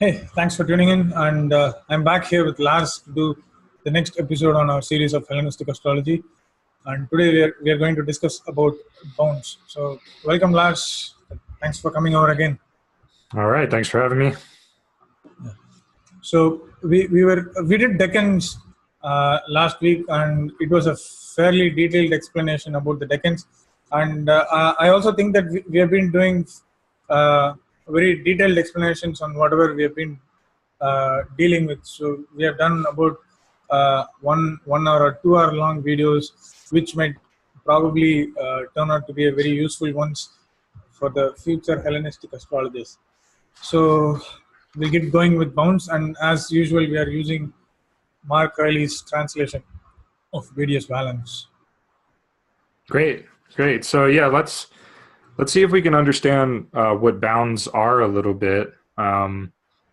Hey, thanks for tuning in. And I'm back here with Lars to do the next episode on our series of Hellenistic astrology. And today we are going to discuss about bounds. So, welcome, Lars. Thanks for coming over again. All right, thanks for having me. So we did decans last week, and it was a fairly detailed explanation about the decans. And I also think that we have been doing very detailed explanations on whatever we have been dealing with. So we have done about 1 hour or 2 hour long videos, which might probably turn out to be a very useful ones for the future Hellenistic astrologers. So we'll get going with bounds, and as usual, we are using Mark Riley's translation of various Valens. Great. So yeah, let's see if we can understand what bounds are a little bit,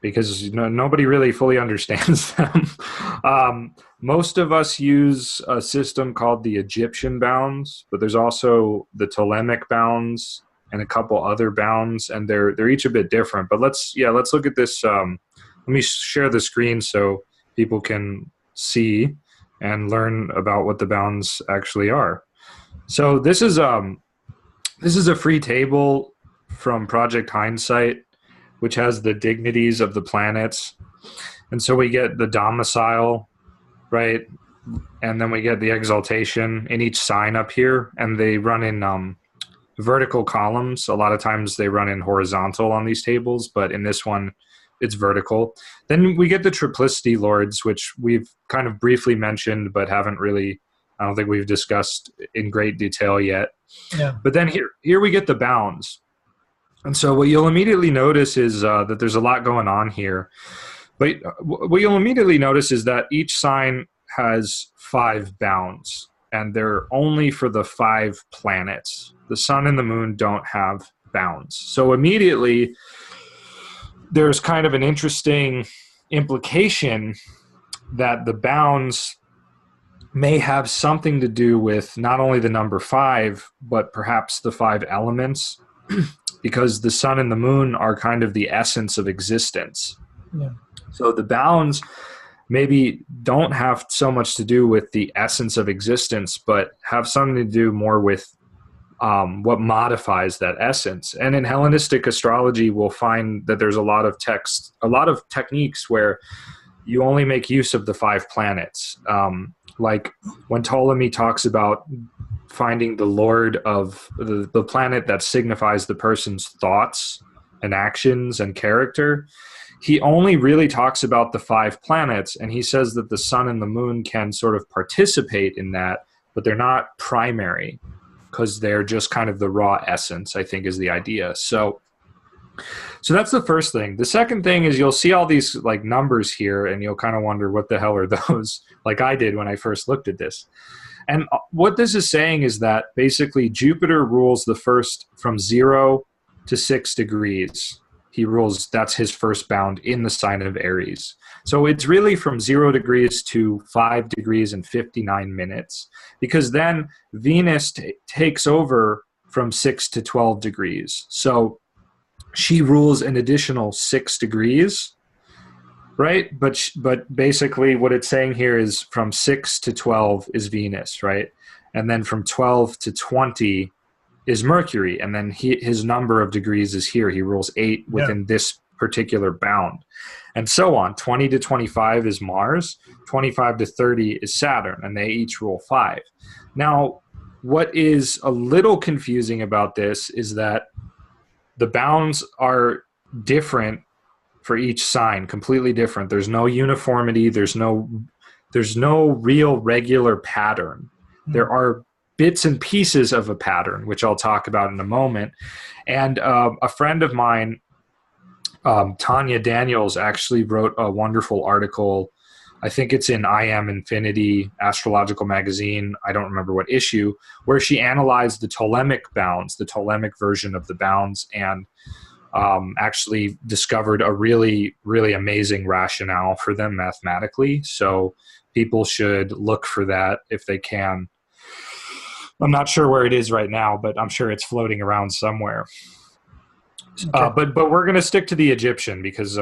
because nobody really fully understands them. Most of us use a system called the Egyptian bounds, but there's also the Ptolemaic bounds and a couple other bounds, and they're each a bit different. But let's look at this. Let me share the screen so people can see and learn about what the bounds actually are. So this is a free table from Project Hindsight, which has the dignities of the planets. And so we get the domicile, right? And then we get the exaltation in each sign up here, and they run in vertical columns. A lot of times they run in horizontal on these tables, but in this one, it's vertical. Then we get the triplicity lords, which we've kind of briefly mentioned, but haven't really, I don't think we've discussed in great detail yet. Yeah. But then here we get the bounds. And so what you'll immediately notice is that there's a lot going on here. But what you'll immediately notice is that each sign has 5 bounds, and they're only for the 5 planets. The sun and the moon don't have bounds. So immediately there's kind of an interesting implication that the bounds may have something to do with not only the number 5, but perhaps the 5 elements, because the sun and the moon are kind of the essence of existence. Yeah. So the bounds maybe don't have so much to do with the essence of existence, but have something to do more with what modifies that essence. And in Hellenistic astrology, we'll find that there's a lot of techniques where you only make use of the 5 planets. Like when Ptolemy talks about finding the lord of the planet that signifies the person's thoughts and actions and character, he only really talks about the 5 planets, and he says that the sun and the moon can sort of participate in that, but they're not primary because they're just kind of the raw essence, I think, is the idea. So that's the first thing. The second thing is you'll see all these like numbers here, and you'll kind of wonder what the hell are those, like I did when I first looked at this. And what this is saying is that basically Jupiter rules the first from 0 to 6 degrees. He rules, that's his first bound in the sign of Aries. So it's really from 0 degrees to 5 degrees and 59 minutes, because then Venus takes over from 6 to 12 degrees. So she rules an additional 6 degrees, right? But basically what it's saying here is from 6 to 12 is Venus, right? And then from 12 to 20 is Mercury. And then his number of degrees is here. He rules 8 within this particular bound. And so on. 20 to 25 is Mars. 25 to 30 is Saturn. And they each rule 5. Now, what is a little confusing about this is that the bounds are different for each sign, completely different. There's no uniformity. There's no real regular pattern. There are bits and pieces of a pattern, which I'll talk about in a moment. And a friend of mine, Tanya Daniels, actually wrote a wonderful article. I think it's in I Am Infinity Astrological Magazine. I don't remember what issue, where she analyzed the Ptolemaic bounds, the Ptolemaic version of the bounds, and actually discovered a really, really amazing rationale for them mathematically. So people should look for that if they can. I'm not sure where it is right now, but I'm sure it's floating around somewhere. Okay. But we're going to stick to the Egyptian because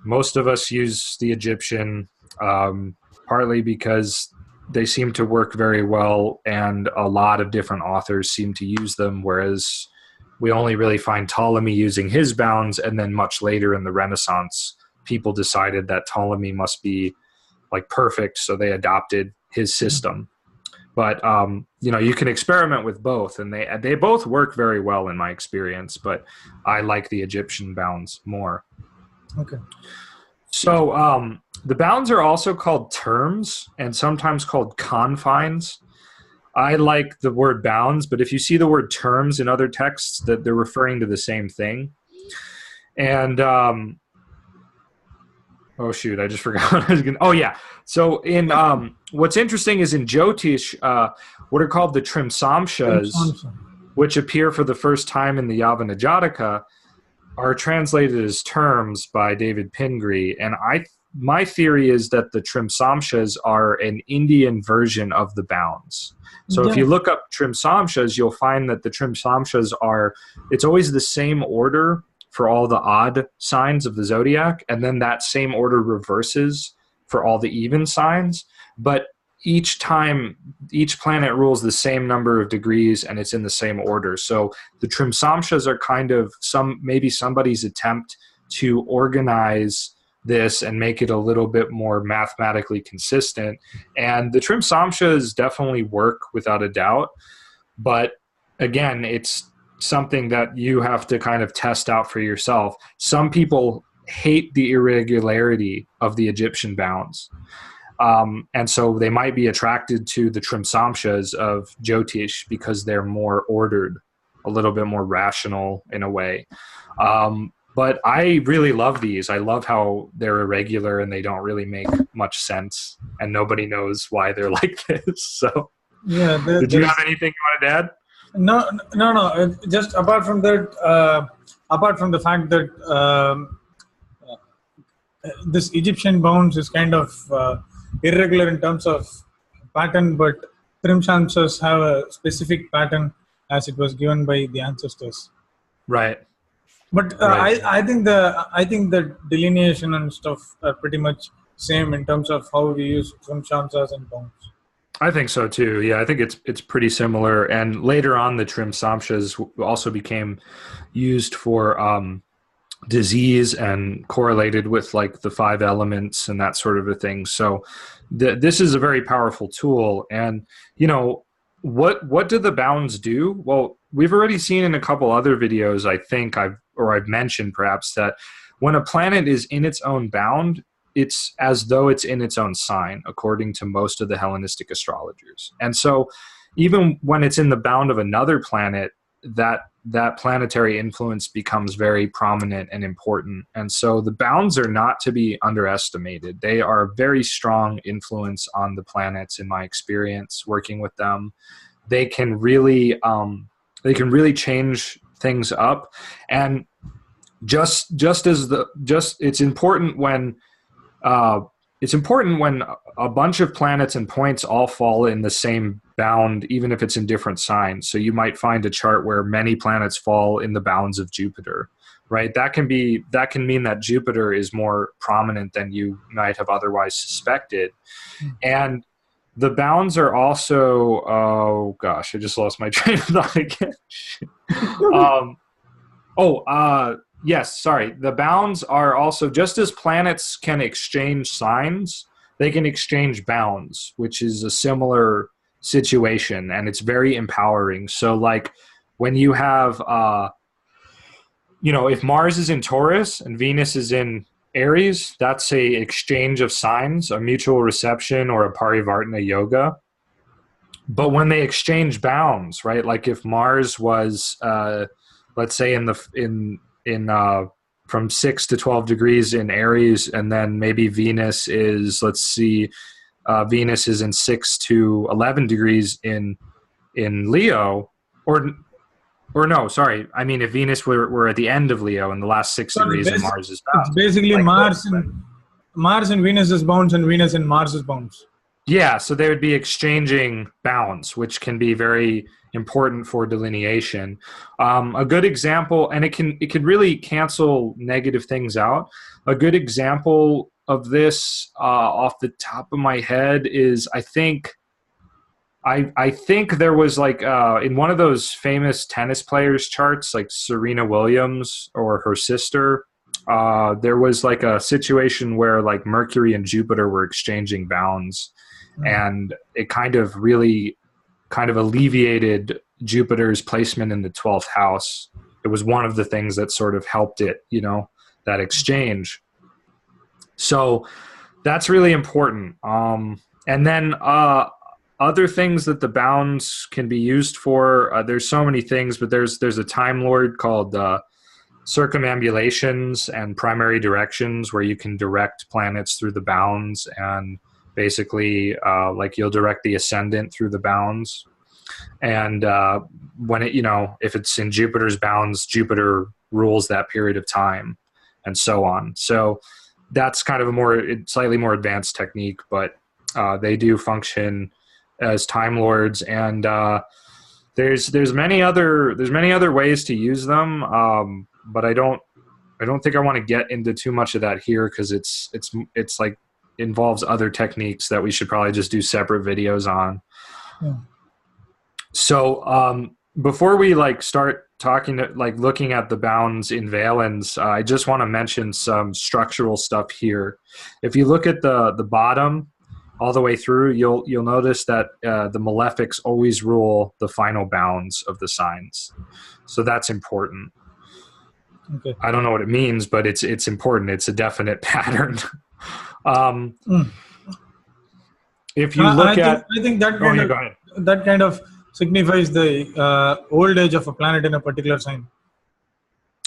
most of us use the Egyptian, partly because they seem to work very well, and a lot of different authors seem to use them, whereas we only really find Ptolemy using his bounds, and then much later in the Renaissance, people decided that Ptolemy must be like perfect, so they adopted his system. But you can experiment with both, and they both work very well in my experience. But I like the Egyptian bounds more. Okay. So the bounds are also called terms and sometimes called confines. I like the word bounds, but if you see the word terms in other texts, that they're referring to the same thing. And oh shoot, I just forgot what I was going to... Oh yeah. So in what's interesting is in Jyotish, what are called the Trimsamshas, which appear for the first time in the Yavana Jataka, are translated as terms by David Pingree. And my theory is that the Trimsamshas are an Indian version of the bounds. So if you look up Trimsamshas, you'll find that the Trimsamshas it's always the same order for all the odd signs of the zodiac, and then that same order reverses for all the even signs. But each time, each planet rules the same number of degrees, and it's in the same order. So the Trimsamshas are kind of maybe somebody's attempt to organize this and make it a little bit more mathematically consistent. And the Trimsamshas definitely work without a doubt. But again, it's something that you have to kind of test out for yourself. Some people hate the irregularity of the Egyptian bounds. And so they might be attracted to the Trimsamshas of Jyotish because they're more ordered, a little bit more rational in a way. But I really love these. I love how they're irregular and they don't really make much sense, and nobody knows why they're like this. So yeah, did you have anything you wanted to add? No. Just apart from that, apart from the fact that this Egyptian bounds is kind of irregular in terms of pattern, but Trimsamshas have a specific pattern as it was given by the ancestors. Right. But Right. I think the delineation and stuff are pretty much same in terms of how we use Trimsamshas and bounds. I think so too. Yeah, I think it's pretty similar. And later on, the Trimsamshas also became used for disease and correlated with like the 5 elements and that sort of a thing. So this is a very powerful tool. And what do the bounds do? Well, we've already seen in a couple other videos, I think I've mentioned perhaps, that when a planet is in its own bound, it's as though it's in its own sign, according to most of the Hellenistic astrologers. And so even when it's in the bound of another planet, that planetary influence becomes very prominent and important. And so the bounds are not to be underestimated. They are a very strong influence on the planets, in my experience working with them. They can really change things up. And it's important when a bunch of planets and points all fall in the same bound, even if it's in different signs. So you might find a chart where many planets fall in the bounds of Jupiter, right? That can mean that Jupiter is more prominent than you might have otherwise suspected. And the bounds are also, oh gosh, I just lost my train of thought again. Yes, sorry. The bounds are also, just as planets can exchange signs, they can exchange bounds, which is a similar situation, and it's very empowering. So like when you have, if Mars is in Taurus and Venus is in Aries, that's a exchange of signs, a mutual reception, or a parivartana yoga. But when they exchange bounds, right? Like if Mars was, let's say from 6 to 12 degrees in Aries, and then maybe Venus is, Venus is in 6 to 11 degrees in Leo, or no, sorry. I mean, if Venus were at the end of Leo and the last 6 degrees and Mars is bound. It's basically like Mars and Venus's bounds and Venus and Mars's bounds. Yeah, so they would be exchanging bounds, which can be very important for delineation. A good example, and it can really cancel negative things out. A good example of this off the top of my head is I think there was like in one of those famous tennis players charts, like Serena Williams or her sister, there was like a situation where like Mercury and Jupiter were exchanging bounds, and it kind of alleviated Jupiter's placement in the 12th house. It was one of the things that sort of helped it, that exchange. So that's really important. And then other things that the bounds can be used for, there's so many things, but there's a Time Lord called circumambulations and primary directions, where you can direct planets through the bounds, and basically like you'll direct the ascendant through the bounds. And when it, if it's in Jupiter's bounds, Jupiter rules that period of time, and so on. So that's kind of a slightly more advanced technique, but they do function as Time Lords. And there's many other ways to use them, but I don't think I want to get into too much of that here, because it's like involves other techniques that we should probably just do separate videos on. Yeah. So before we start talking, looking at the bounds in Valens, I just want to mention some structural stuff here. If you look at the bottom all the way through, you'll notice that the malefics always rule the final bounds of the signs. So that's important. Okay. I don't know what it means, but it's important. It's a definite pattern. If you look I think that kind of signifies the old age of a planet in a particular sign.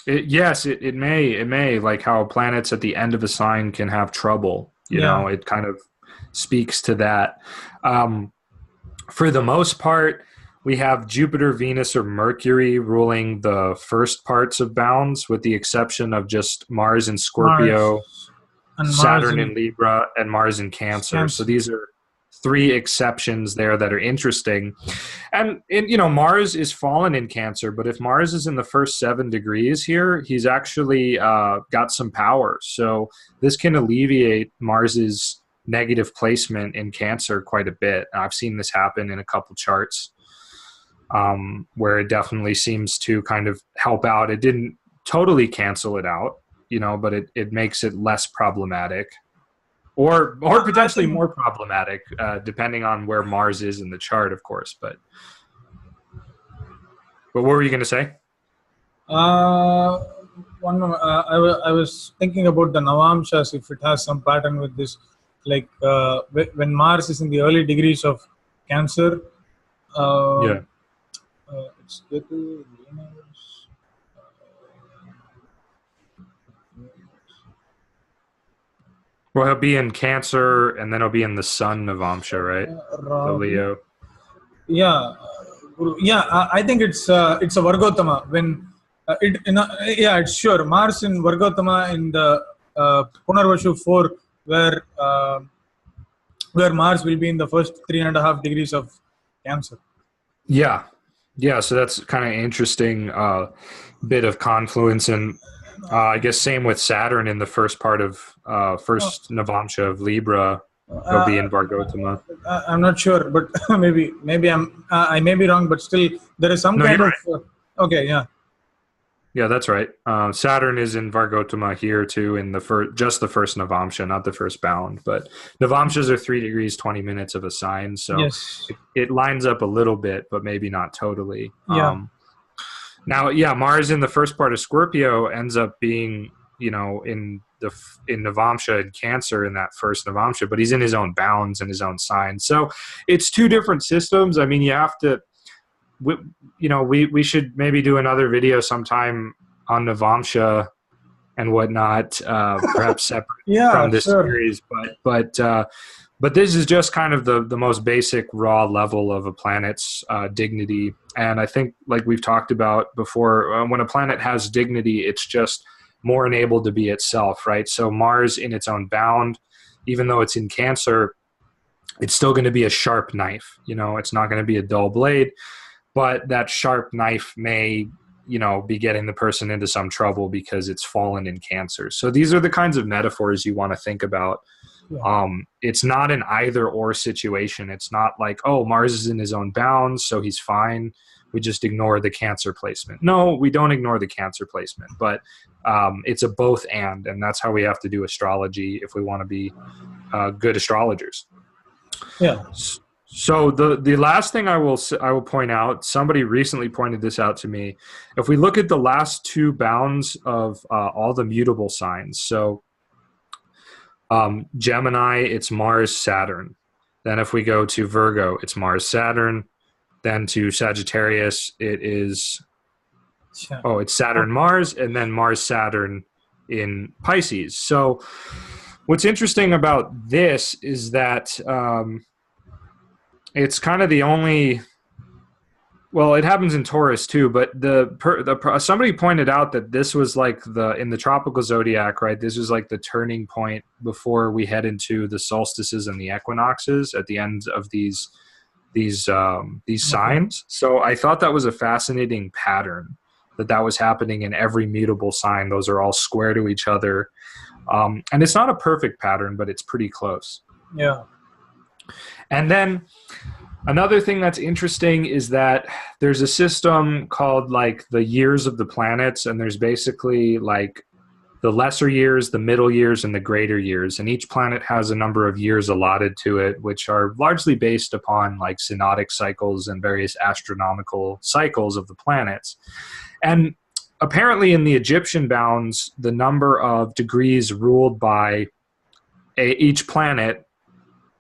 Yes, it may, like how planets at the end of a sign can have trouble. You know, it kind of speaks to that. For the most part, we have Jupiter, Venus, or Mercury ruling the first parts of bounds, with the exception of just Mars in Scorpio, Saturn in Libra, and Mars in Cancer. So these are three exceptions there that are interesting. And Mars is fallen in Cancer, but if Mars is in the first 7 degrees here, he's actually got some power. So this can alleviate Mars's negative placement in Cancer quite a bit. I've seen this happen in a couple charts, where it definitely seems to kind of help out. It didn't totally cancel it out, but it makes it less problematic, or potentially more problematic, depending on where Mars is in the chart, of course. But what were you going to say? I was thinking about the Navamshas, if it has some pattern with this, like when Mars is in the early degrees of Cancer. It's Ketu, Venus. Well, he'll be in Cancer, and then he'll be in the Sun Navamsha, right? The Leo. I think it's a Vargotama. When it's sure Mars in Vargotama in the Punarvashu 4, where Mars will be in the first 3.5 degrees of Cancer. Yeah, so that's kind of interesting bit of confluence, and I guess same with Saturn in the first part of first Navamsha of Libra. He'll be in Vargotama. I'm not sure, but maybe I may be wrong, but still there is some kind of okay, yeah. Yeah, that's right. Saturn is in Vargotama here too, in just the first Navamsha, not the first bound. But Navamshas are 3 degrees 20 minutes of a sign, so it lines up a little bit, but maybe not totally. Yeah. Now, Mars in the first part of Scorpio ends up being, in Navamsha and Cancer in that first Navamsha, but he's in his own bounds and his own sign. So it's two different systems. I mean, you have to. We should maybe do another video sometime on Navamsha and whatnot, perhaps separate from this series. But this is just kind of the most basic raw level of a planet's dignity. And I think, like we've talked about before, when a planet has dignity, it's just more enabled to be itself, right? So Mars in its own bound, even though it's in Cancer, it's still going to be a sharp knife. It's not going to be a dull blade. but that sharp knife may, be getting the person into some trouble because it's fallen in Cancer. So these are the kinds of metaphors you want to think about. Yeah. It's not an either or situation. It's not like, oh, Mars is in his own bounds, so he's fine. We just ignore the Cancer placement. No, we don't ignore the Cancer placement, but it's a both and that's how we have to do astrology if we want to be good astrologers. Yeah. So the last thing I will point out, somebody recently pointed this out to me. If we look at the last two bounds of all the mutable signs, so Gemini, it's Mars, Saturn. Then if we go to Virgo, it's Mars, Saturn. Then to Sagittarius, it's Saturn, Mars, and then Mars, Saturn in Pisces. So what's interesting about this is that it's kind of the only, well, it happens in Taurus too, but somebody pointed out that this was like in the tropical zodiac, right? This was like the turning point before we head into the solstices and the equinoxes at the end of these signs. So I thought that was a fascinating pattern that was happening in every mutable sign. Those are all square to each other. And it's not a perfect pattern, but it's pretty close. Yeah. And then another thing that's interesting is that there's a system called like the years of the planets, and there's basically like the lesser years, the middle years, and the greater years. And each planet has a number of years allotted to it, which are largely based upon like synodic cycles and various astronomical cycles of the planets. And apparently in the Egyptian bounds, the number of degrees ruled by each planet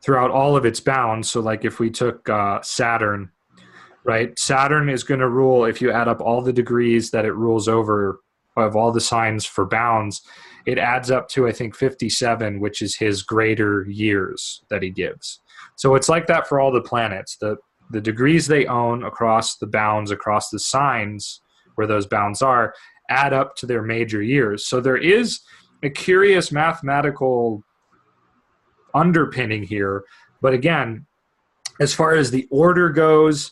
throughout all of its bounds. So like if we took Saturn, right? Saturn is going to rule, if you add up all the degrees that it rules over of all the signs for bounds, it adds up to, I think, 57, which is his greater years that he gives. So it's like that for all the planets. The degrees they own across the bounds, across the signs where those bounds are, add up to their major years. So there is a curious mathematical underpinning here. But again, as far as the order goes,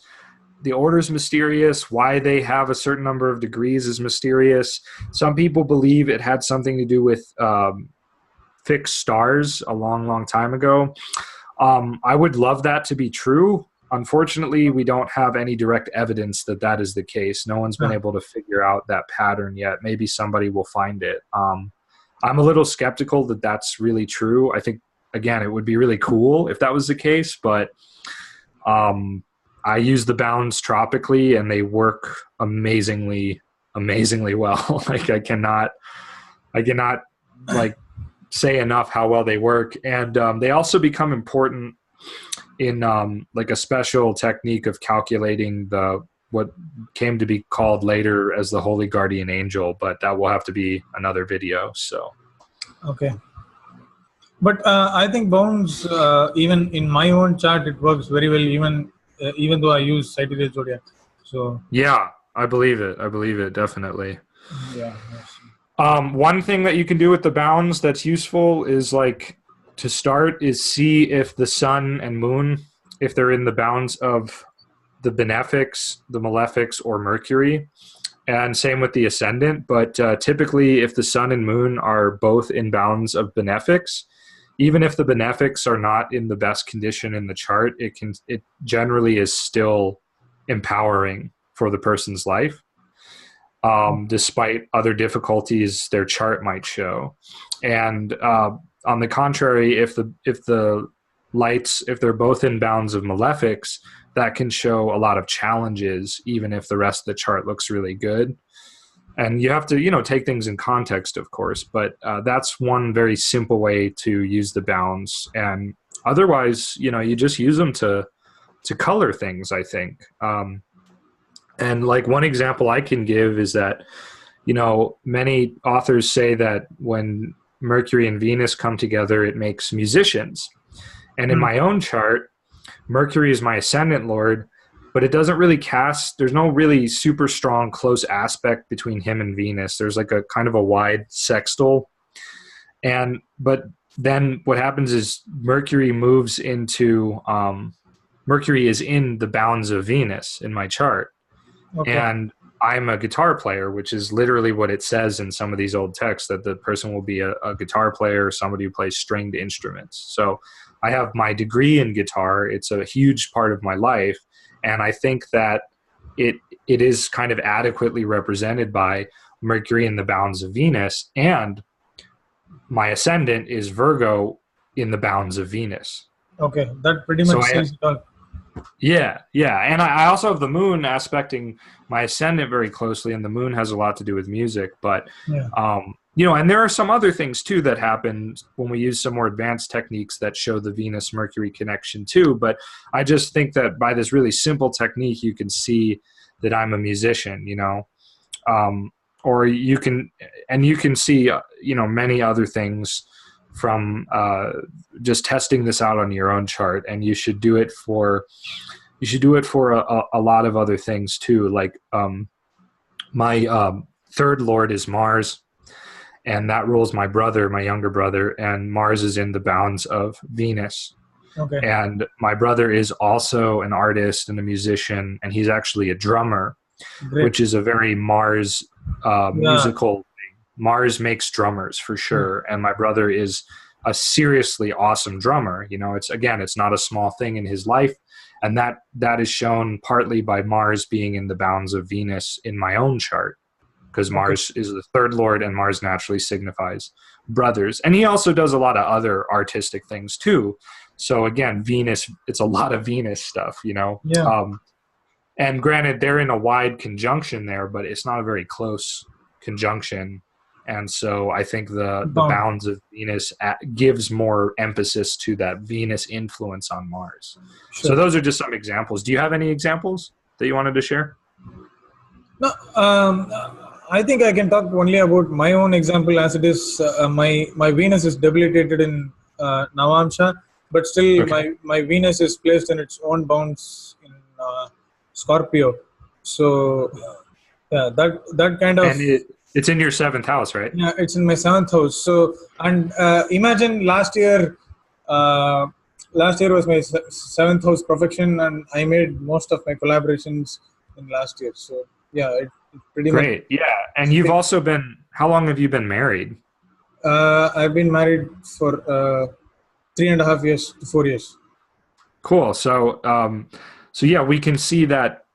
the order is mysterious. Why they have a certain number of degrees is mysterious. Some people believe it had something to do with fixed stars a long, long time ago. I would love that to be true. Unfortunately, we don't have any direct evidence that is the case. No one's been able to figure out that pattern yet. Maybe somebody will find it. I'm a little skeptical that that's really true. I think, again, it would be really cool if that was the case, but I use the bounds tropically and they work amazingly well. Like I cannot like say enough how well they work. And they also become important in like a special technique of calculating what came to be called later as the Holy Guardian Angel, but that will have to be another video. So, okay. But I think bounds, even in my own chart, it works very well, even though I use sidereal zodiac. So yeah, I believe it definitely. Yeah. Yes. One thing that you can do with the bounds that's useful is like to start is see if the sun and moon, if they're in the bounds of the benefics, the malefics, or Mercury, and same with the ascendant. But typically, if the sun and moon are both in bounds of benefics, even if the benefics are not in the best condition in the chart, it generally is still empowering for the person's life, despite other difficulties their chart might show. And on the contrary, if the lights, if they're both in bounds of malefics, that can show a lot of challenges, even if the rest of the chart looks really good. And you have to, take things in context, of course, but that's one very simple way to use the bounds. And otherwise, you just use them to color things, I think. And like one example I can give is that, many authors say that when Mercury and Venus come together, it makes musicians. And in my own chart, Mercury is my ascendant lord, but it doesn't really there's no really super strong close aspect between him and Venus. There's like a kind of a wide sextile. But then what happens is Mercury moves into Mercury is in the bounds of Venus in my chart. Okay. And I'm a guitar player, which is literally what it says in some of these old texts, that the person will be a guitar player or somebody who plays stringed instruments. So I have my degree in guitar. It's a huge part of my life. And I think that it is kind of adequately represented by Mercury in the bounds of Venus. And my ascendant is Virgo in the bounds of Venus. Okay, that pretty much says it all. Yeah. And I also have the moon aspecting my ascendant very closely, and the moon has a lot to do with music. But, and there are some other things too that happen when we use some more advanced techniques that show the Venus-Mercury connection too. But I just think that by this really simple technique, you can see that I'm a musician, or you can see, many other things from just testing this out on your own chart. And you should do it for a lot of other things too. Like my third lord is Mars, and that rules my younger brother, and Mars is in the bounds of Venus. Okay. And my brother is also an artist and a musician, and he's actually a drummer. Great. Which is a very Mars musical thing. Mars makes drummers for sure. And my brother is a seriously awesome drummer. It's not a small thing in his life. And that is shown partly by Mars being in the bounds of Venus in my own chart, because Mars is the third lord, and Mars naturally signifies brothers. And he also does a lot of other artistic things too. So again, Venus, it's a lot of Venus stuff, and granted, they're in a wide conjunction there, but it's not a very close conjunction. And so I think the bounds of Venus gives more emphasis to that Venus influence on Mars. Sure. So those are just some examples. Do you have any examples that you wanted to share? No, I think I can talk only about my own example as it is. My Venus is debilitated in Navamsha, but still my Venus is placed in its own bounds in Scorpio. So that kind of... And it's in your 7th house, right? Yeah, it's in my 7th house. So, and imagine last year was my 7th house perfection, and I made most of my collaborations in last year. So it pretty great. Much. Yeah, and you've also been... How long have you been married? I've been married for 3.5 years to 4 years. Cool. So we can see that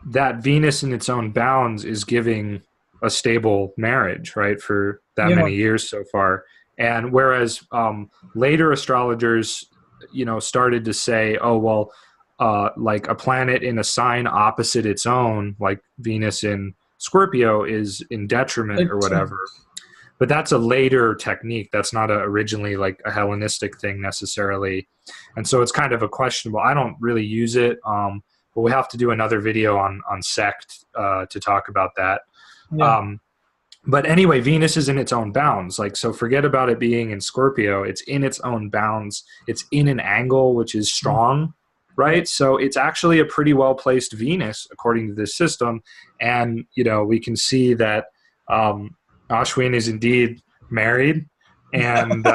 Venus in its own bounds is giving a stable marriage, right, for that many years so far. And whereas later astrologers, started to say, like a planet in a sign opposite its own, like Venus in Scorpio, is in detriment or whatever. But that's a later technique. That's not originally like a Hellenistic thing necessarily. And so it's kind of a questionable. I don't really use it, but we have to do another video on sect to talk about that. Yeah. But anyway, Venus is in its own bounds. So forget about it being in Scorpio. It's in its own bounds. It's in an angle, which is strong, right? So it's actually a pretty well-placed Venus, according to this system. And, we can see that Ashwin is indeed married. And,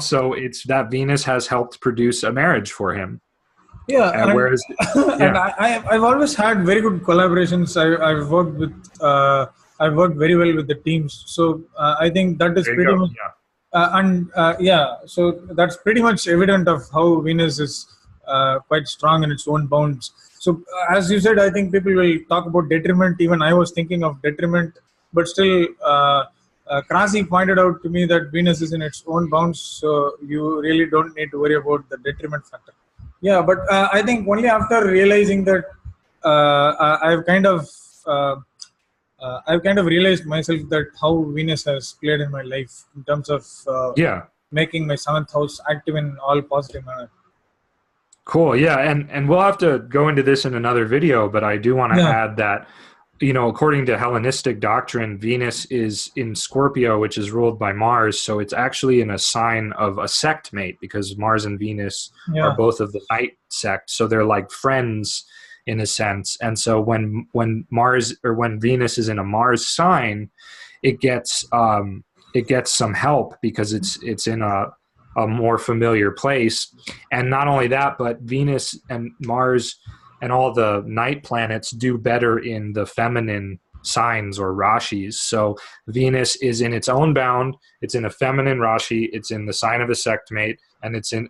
so it's that Venus has helped produce a marriage for him. Yeah, and I've always had very good collaborations. I've worked with I've worked very well with the teams. So I think that is pretty much so that's pretty much evident of how Venus is quite strong in its own bounds. So as you said, I think people will talk about detriment. Even I was thinking of detriment, but still, Krasi pointed out to me that Venus is in its own bounds, so you really don't need to worry about the detriment factor. Yeah, but I think only after realizing that I've kind of realized myself that how Venus has played in my life in terms of making my 7th house active in all positive manner. Cool. Yeah, and we'll have to go into this in another video, but I do want to add that, according to Hellenistic doctrine, Venus is in Scorpio, which is ruled by Mars. So it's actually in a sign of a sect mate, because Mars and Venus are both of the night sect. So they're like friends in a sense. And so when Venus is in a Mars sign, it gets some help, because it's in a a more familiar place. And not only that, but Venus and Mars and all the night planets do better in the feminine signs or rashis. So Venus is in its own bound. It's in a feminine rashi. It's in the sign of a sectmate, and it's in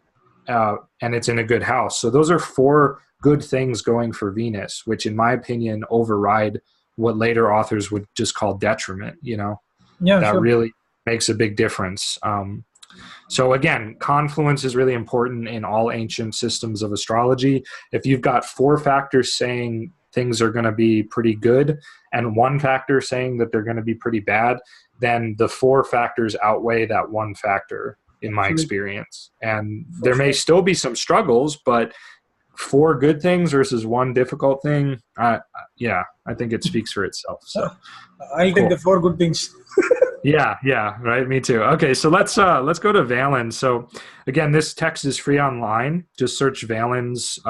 a good house. So those are 4 good things going for Venus, which in my opinion override what later authors would just call detriment. That really makes a big difference. So again, confluence is really important in all ancient systems of astrology. If you've got 4 factors saying things are going to be pretty good and 1 factor saying that they're going to be pretty bad, then the 4 factors outweigh that 1 factor in my experience. And there may still be some struggles, but 4 good things versus 1 difficult thing, I think it speaks for itself. So I'll take the 4 good things. Yeah, right. Me too. Okay, so let's go to Valens. So again, this text is free online. Just search Valens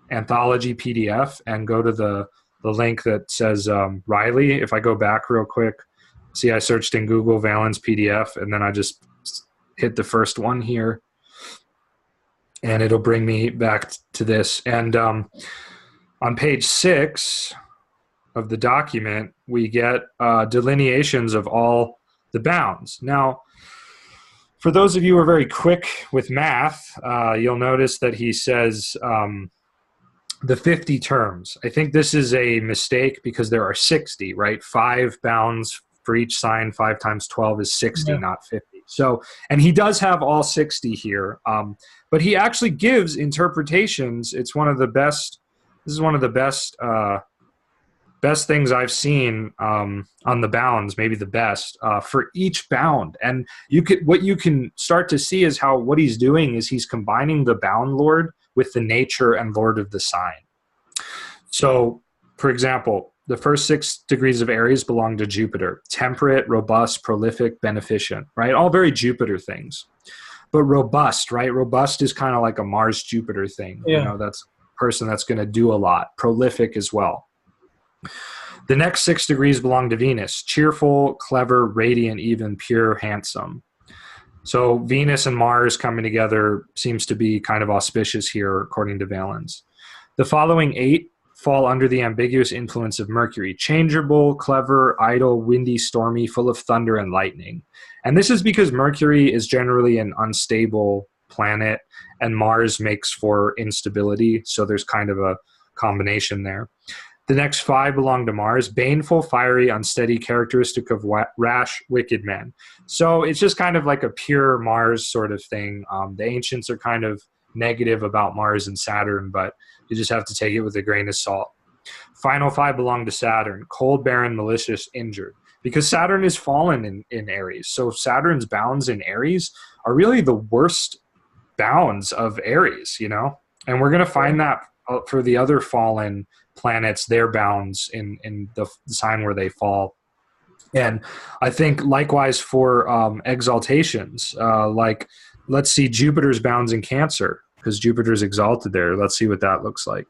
Anthology PDF and go to the link that says Riley. If I go back real quick, see I searched in Google Valens PDF, and then I just hit the first one here, and it'll bring me back to this. And on page 6 of the document, we get delineations of all the bounds. Now, for those of you who are very quick with math, you'll notice that he says the 50 terms. I think this is a mistake because there are 60, right? 5 bounds for each sign. 5 times 12 is 60, not 50. So, and he does have all 60 here, but he actually gives interpretations. It's one of the best. This is one of the best things I've seen on the bounds, maybe the best for each bound. And what you can start to see is how what he's doing is he's combining the bound lord with the nature and lord of the sign. So, for example, the first 6 degrees of Aries belong to Jupiter: temperate, robust, prolific, beneficent, right? All very Jupiter things. But robust, right? Robust is kind of like a Mars-Jupiter thing. Yeah. That's a person that's going to do a lot. Prolific as well. The next 6 degrees belong to Venus: cheerful, clever, radiant, even, pure, handsome. So Venus and Mars coming together seems to be kind of auspicious here, according to Valens. The following 8 fall under the ambiguous influence of Mercury: changeable, clever, idle, windy, stormy, full of thunder and lightning. And this is because Mercury is generally an unstable planet, and Mars makes for instability. So there's kind of a combination there. The next 5 belong to Mars: baneful, fiery, unsteady, characteristic of rash, wicked men. So it's just kind of like a pure Mars sort of thing. The ancients are kind of negative about Mars and Saturn, but you just have to take it with a grain of salt. Final 5 belong to Saturn: cold, barren, malicious, injured. Because Saturn is fallen in Aries. So Saturn's bounds in Aries are really the worst bounds of Aries, And we're going to find that for the other fallen planets, their bounds in the sign where they fall. And I think likewise for exaltations, like let's see Jupiter's bounds in Cancer, because Jupiter's exalted there. Let's see what that looks like.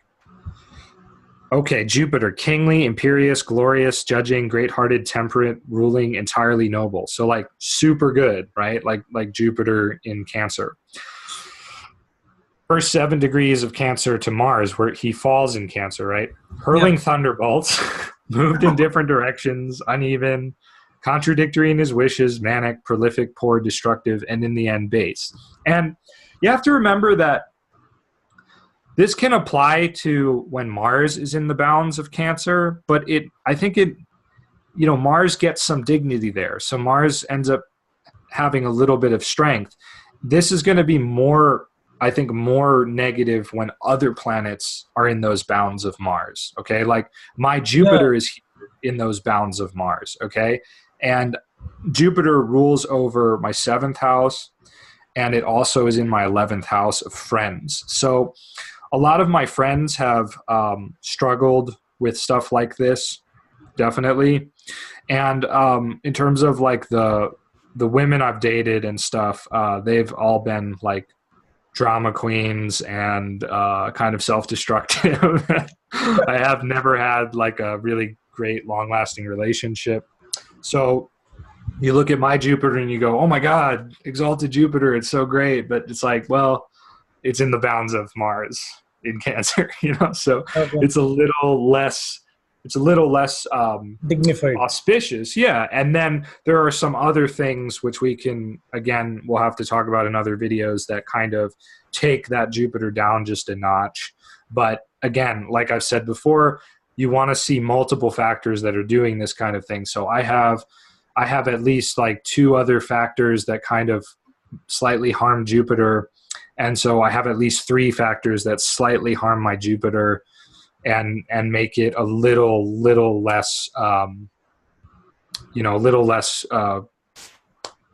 Okay, Jupiter: kingly, imperious, glorious, judging, great-hearted, temperate, ruling, entirely noble. So like super good, right? Like Jupiter in Cancer. First 7 degrees of Cancer to Mars, where he falls in Cancer, right? Hurling thunderbolts, moved in different directions, uneven, contradictory in his wishes, manic, prolific, poor, destructive, and in the end base. And you have to remember that this can apply to when Mars is in the bounds of Cancer, but I think Mars gets some dignity there. So Mars ends up having a little bit of strength. This is going to be more negative when other planets are in those bounds of Mars, okay? Like my Jupiter is in those bounds of Mars, okay? And Jupiter rules over my 7th house, and it also is in my 11th house of friends. So a lot of my friends have struggled with stuff like this, definitely. And in terms of like the women I've dated and stuff, they've all been like drama queens and kind of self-destructive. I have never had like a really great long-lasting relationship. So you look at my Jupiter and you go, oh my God, exalted Jupiter, it's so great. But it's like, well, it's in the bounds of Mars in Cancer, so Okay. it's a little less Dignified. auspicious. Yeah. And then there are some other things which we'll have to talk about in other videos that kind of take that Jupiter down just a notch. But again, like I've said before, you want to see multiple factors that are doing this kind of thing. So I have at least like 2 other factors that kind of slightly harm Jupiter. And so I have at least 3 factors that slightly harm my Jupiter and make it a little less,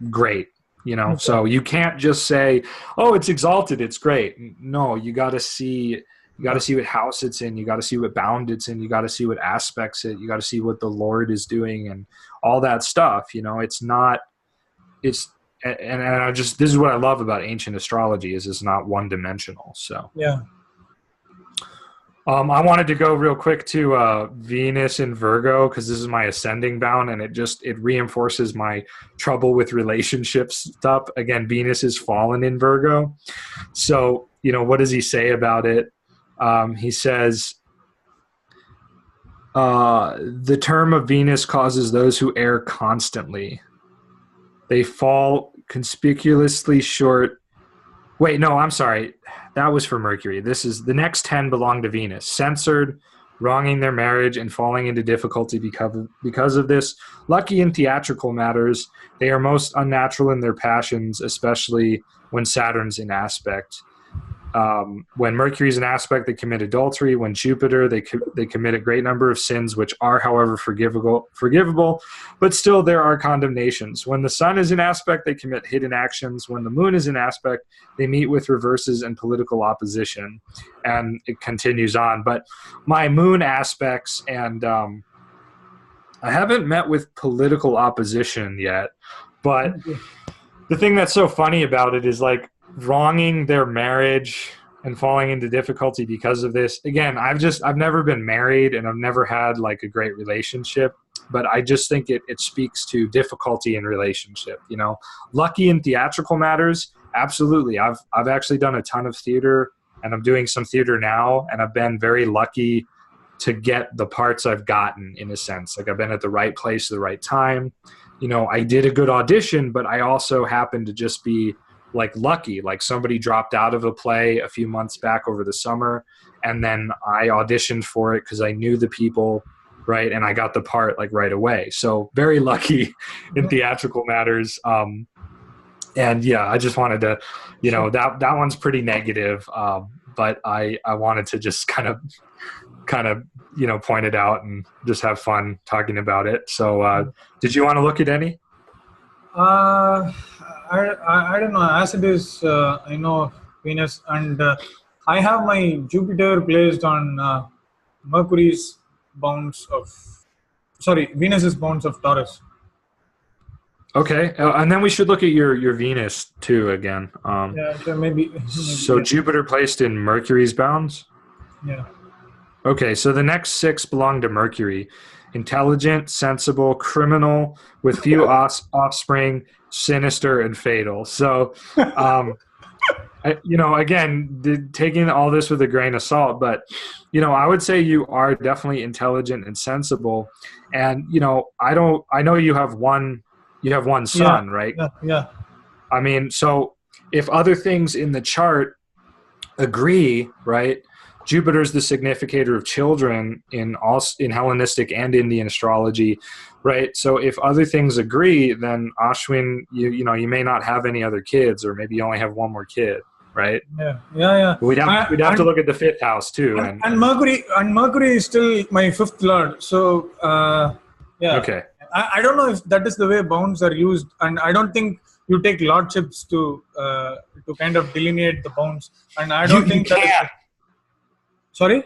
great, Okay. So you can't just say, oh, it's exalted, it's great. No, you got to see what house it's in. You got to see what bound it's in. You got to see what aspects it. You got to see what the Lord is doing and all that stuff. This is what I love about ancient astrology is it's not one dimensional. So yeah. I wanted to go real quick to Venus in Virgo because this is my ascending bound, and it reinforces my trouble with relationship stuff. Again, Venus is fallen in Virgo. So, what does he say about it? He says, the term of Venus causes those who err constantly. They fall conspicuously short. Wait, no, I'm sorry. That was for Mercury. This is the next 10 belong to Venus. Censored, wronging their marriage, and falling into difficulty because of this. Lucky in theatrical matters. They are most unnatural in their passions, especially when Saturn's in aspect. When Mercury's in aspect, they commit adultery. When Jupiter, they commit a great number of sins, which are, however, forgivable, but still there are condemnations. When the Sun is in aspect, they commit hidden actions. When the Moon is in aspect, they meet with reverses and political opposition, and it continues on. But my Moon aspects, and I haven't met with political opposition yet, but the thing that's so funny about it is like, wronging their marriage and falling into difficulty because of this. Again, I've never been married and I've never had like a great relationship, but I just think it speaks to difficulty in relationship, Lucky in theatrical matters. Absolutely. I've actually done a ton of theater and I'm doing some theater now. And I've been very lucky to get the parts I've gotten in a sense. Like I've been at the right place at the right time. I did a good audition, but I also happened to just be like lucky, like somebody dropped out of a play a few months back over the summer. And then I auditioned for it because I knew the people, right? And I got the part like right away. So very lucky in theatrical matters. And yeah, I just wanted to, that one's pretty negative. But I wanted to just kind of, point it out and just have fun talking about it. So did you want to look at any? I don't know. As it is, I know Venus, and I have my Jupiter placed on Mercury's bounds of. Sorry, Venus's bounds of Taurus. Okay, and then we should look at your Venus too again. Yeah, so maybe. So Jupiter placed in Mercury's bounds. Yeah. Okay, so the next 6 belong to Mercury. Intelligent, sensible, criminal, with few offspring, sinister, and fatal. So, again, taking all this with a grain of salt, but, I would say you are definitely intelligent and sensible. And, I know you have one son, right? Yeah. I mean, so if other things in the chart agree, right? Jupiter's the significator of children in Hellenistic and Indian astrology, right? So if other things agree, then Ashwin, you may not have any other kids, or maybe you only have one more kid, right? Yeah. We'd have to look at the 5th house too. And Mercury is still my 5th lord. So yeah. Okay. I don't know if that is the way bounds are used, and I don't think you take lordships to kind of delineate the bounds. And I don't think that. Sorry?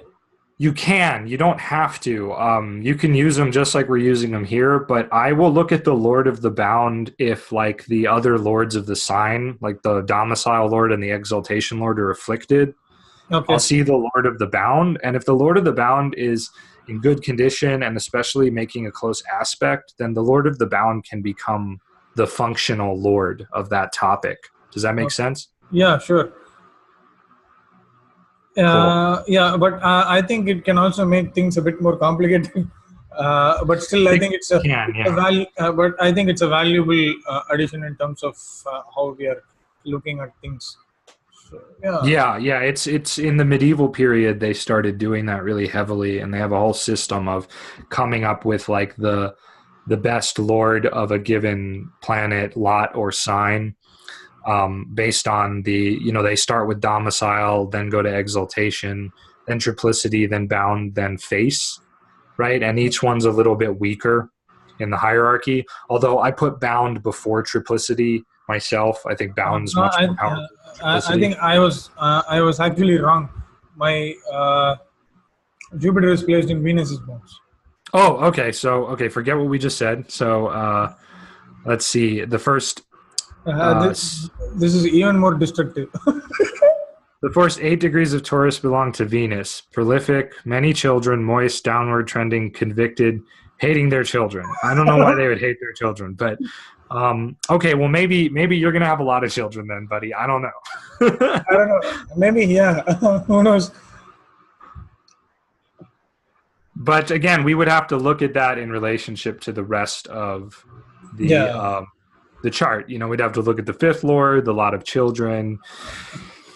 You can. You don't have to. You can use them just like we're using them here, but I will look at the Lord of the Bound if like the other lords of the sign, like the domicile Lord and the exaltation Lord are afflicted. Okay. I'll see the Lord of the Bound, and if the Lord of the Bound is in good condition and especially making a close aspect, then the Lord of the Bound can become the functional lord of that topic. Does that make sense? Yeah, sure. Cool. Yeah, but I think it can also make things a bit more complicated. But still, I think it's a but I think it's a valuable addition in terms of how we are looking at things. So, yeah. It's in the medieval period they started doing that really heavily, and they have a whole system of coming up with like the best lord of a given planet, lot, or sign. Based on they start with domicile, then go to exaltation, then triplicity, then bound, then face, right? And each one's a little bit weaker in the hierarchy. Although I put bound before triplicity myself. I think bound's much more powerful. I think I was actually wrong. My Jupiter is placed in Venus's bones. Oh, okay. So, forget what we just said. So, let's see. The first... this is even more destructive. The first 8 degrees of Taurus belong to Venus. Prolific, many children, moist, downward trending, convicted, hating their children. I don't know why they would hate their children, but okay, well maybe you're gonna have a lot of children then, buddy. I don't know. I don't know. Maybe, yeah. Who knows? But again, we would have to look at that in relationship to the rest of the chart. We'd have to look at the 5th lord, the lot of children.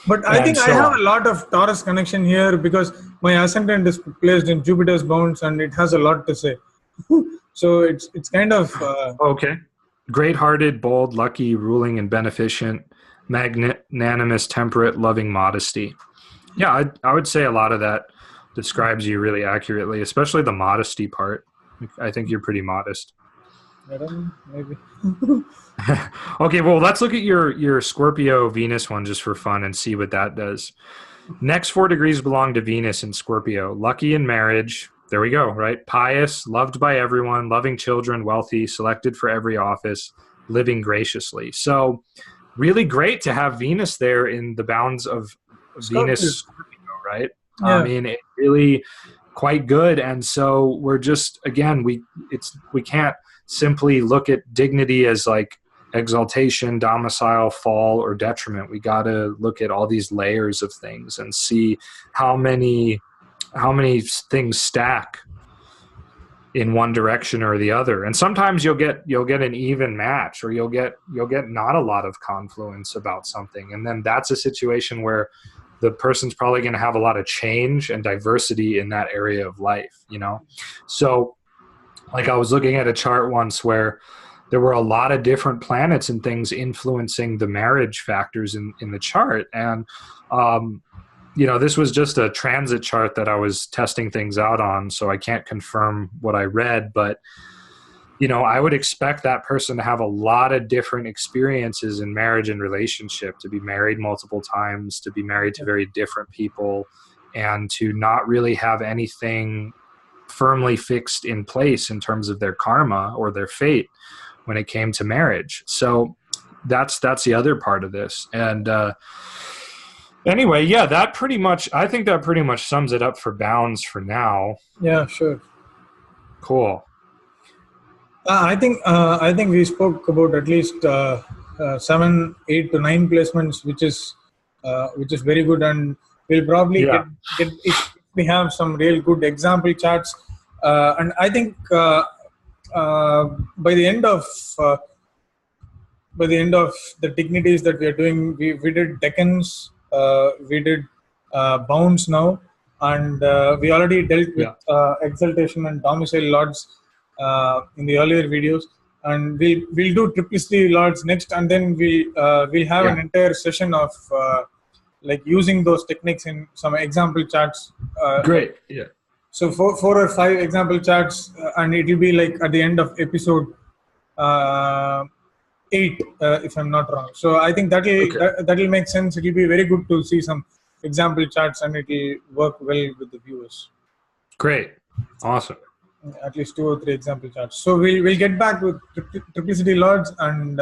But I think I have a lot of Taurus connection here because my ascendant is placed in Jupiter's bones and it has a lot to say. So it's kind of... okay. Great-hearted, bold, lucky, ruling and beneficent, magnanimous, temperate, loving modesty. Yeah, I would say a lot of that describes you really accurately, especially the modesty part. I think you're pretty modest. I don't know, maybe. Okay, well, let's look at your Scorpio Venus one just for fun and see what that does. Next 4 degrees belong to Venus in Scorpio. Lucky in marriage. There we go, right? Pious, loved by everyone, loving children, wealthy, selected for every office, living graciously. So really great to have Venus there in the bounds of Venus Scorpio, right? Yeah. I mean, it's really quite good. And so we're just, again, we can't simply look at dignity as like exaltation, domicile, fall, or detriment. We got to look at all these layers of things and see how many things stack in one direction or the other. And sometimes you'll get an even match, or you'll get not a lot of confluence about something. And then that's a situation where the person's probably going to have a lot of change and diversity in that area of life, So like I was looking at a chart once where there were a lot of different planets and things influencing the marriage factors in the chart. And, this was just a transit chart that I was testing things out on, so I can't confirm what I read, but, I would expect that person to have a lot of different experiences in marriage and relationship, to be married multiple times, to be married to very different people, and to not really have anything firmly fixed in place in terms of their karma or their fate when it came to marriage. So that's the other part of this. And anyway, yeah, I think that pretty much sums it up for bounds for now. Yeah, sure. Cool. I think we spoke about at least 7, 8 to 9 placements, which is very good, and we'll probably get if we have some real good example charts, and I think by the end of the dignities that we are doing, we did decans, we did bounds now, and we already dealt with exaltation and domicile lords in the earlier videos, and we'll do triplicity lords next, and then we'll have an entire session of like using those techniques in some example charts. Great. Yeah. So 4 or 5 example charts, and it will be like at the end of episode 8, if I'm not wrong. So I think that'll make sense. It will be very good to see some example charts, and it will work well with the viewers. Great. Awesome. At least 2 or 3 example charts. So we'll get back with triplicity lords, and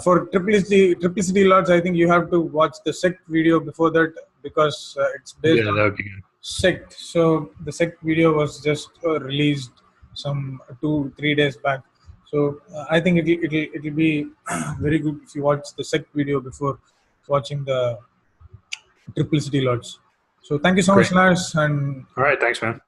for triplicity lords, I think you have to watch the sect video before that, because it's based on sect. So the sect video was just released some 2-3 days back. So I think it'll be very good if you watch the sect video before watching the triplicity lords. So thank you so much, Great. Lars, and All right. Thanks, man.